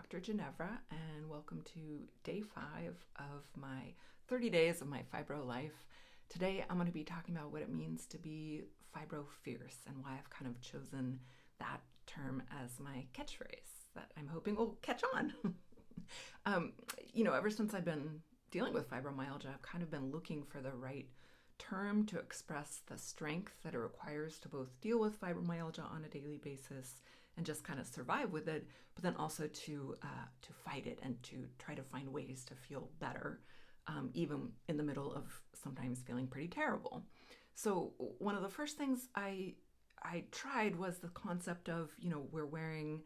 Dr. Ginevra, and welcome to day 5 of my 30 days of my fibro life. Today I'm going to be talking about what it means to be fibro fierce and why I've kind of chosen that term as my catchphrase that I'm hoping will catch on. Ever since I've been dealing with fibromyalgia, I've kind of been looking for the right term to express the strength that it requires to both deal with fibromyalgia on a daily basis and just kind of survive with it, but then also to fight it and to try to find ways to feel better, even in the middle of sometimes feeling pretty terrible. So one of the first things I tried was the concept of, we're wearing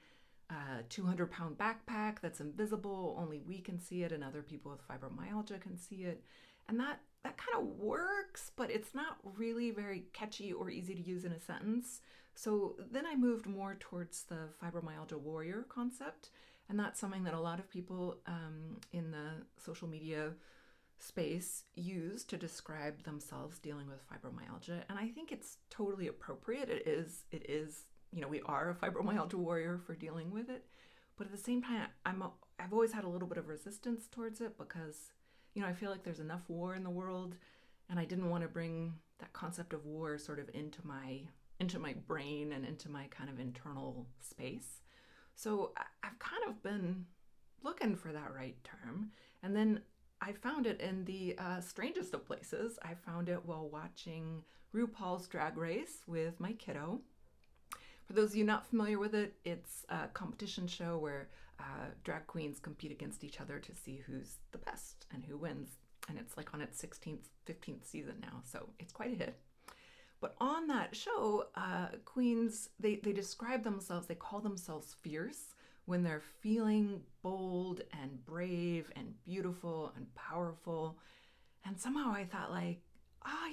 a 200-pound backpack that's invisible, only we can see it and other people with fibromyalgia can see it. And that kind of works, but it's not really very catchy or easy to use in a sentence. So then I moved more towards the fibromyalgia warrior concept, and that's something that a lot of people in the social media space use to describe themselves dealing with fibromyalgia, and I think it's totally appropriate. It is, we are a fibromyalgia warrior for dealing with it, but at the same time, I've always had a little bit of resistance towards it because I feel like there's enough war in the world, and I didn't want to bring that concept of war sort of into my brain and into my kind of internal space. So I've kind of been looking for that right term, and then I found it in the strangest of places. I found it while watching RuPaul's Drag Race with my kiddo. For those of you not familiar with it, it's a competition show where drag queens compete against each other to see who's the best and who wins. And it's like on its 16th, 15th season now, so it's quite a hit. But on that show, queens, they describe themselves, they call themselves fierce when they're feeling bold and brave and beautiful and powerful. And somehow I thought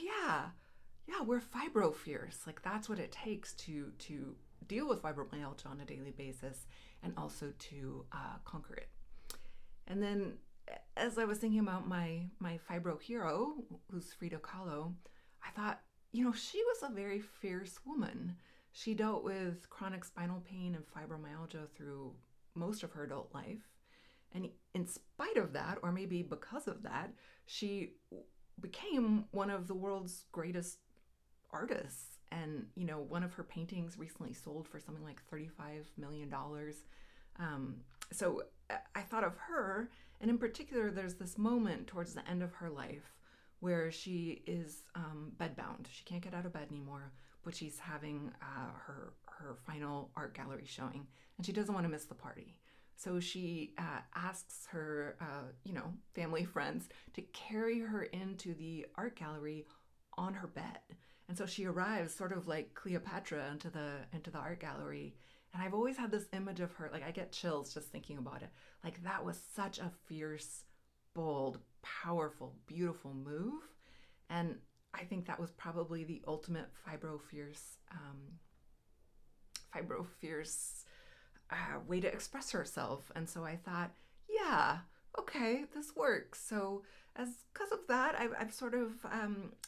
yeah, we're fibro fierce. Like that's what it takes to deal with fibromyalgia on a daily basis and also to conquer it. And then as I was thinking about my fibro hero, who's Frida Kahlo, I thought, she was a very fierce woman. She dealt with chronic spinal pain and fibromyalgia through most of her adult life. And in spite of that, or maybe because of that, she became one of the world's greatest artists. And, one of her paintings recently sold for something like $35 million. So I thought of her, and in particular, there's this moment towards the end of her life where she is bedbound. She can't get out of bed anymore, but she's having her final art gallery showing, and she doesn't want to miss the party. So she asks her, family friends to carry her into the art gallery on her bed. And so she arrives sort of like Cleopatra into the art gallery. And I've always had this image of her, like I get chills just thinking about it. Like that was such a fierce, bold, powerful, beautiful move. And I think that was probably the ultimate fibro fierce way to express herself. And so I thought, yeah, okay, this works. So because of that, I've sort of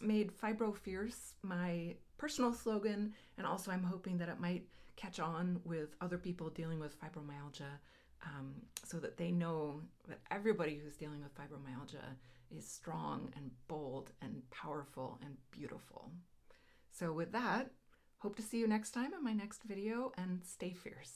made fibro fierce my personal slogan, and also I'm hoping that it might catch on with other people dealing with fibromyalgia, so that they know that everybody who's dealing with fibromyalgia is strong and bold and powerful and beautiful. So with that, hope to see you next time in my next video, and stay fierce.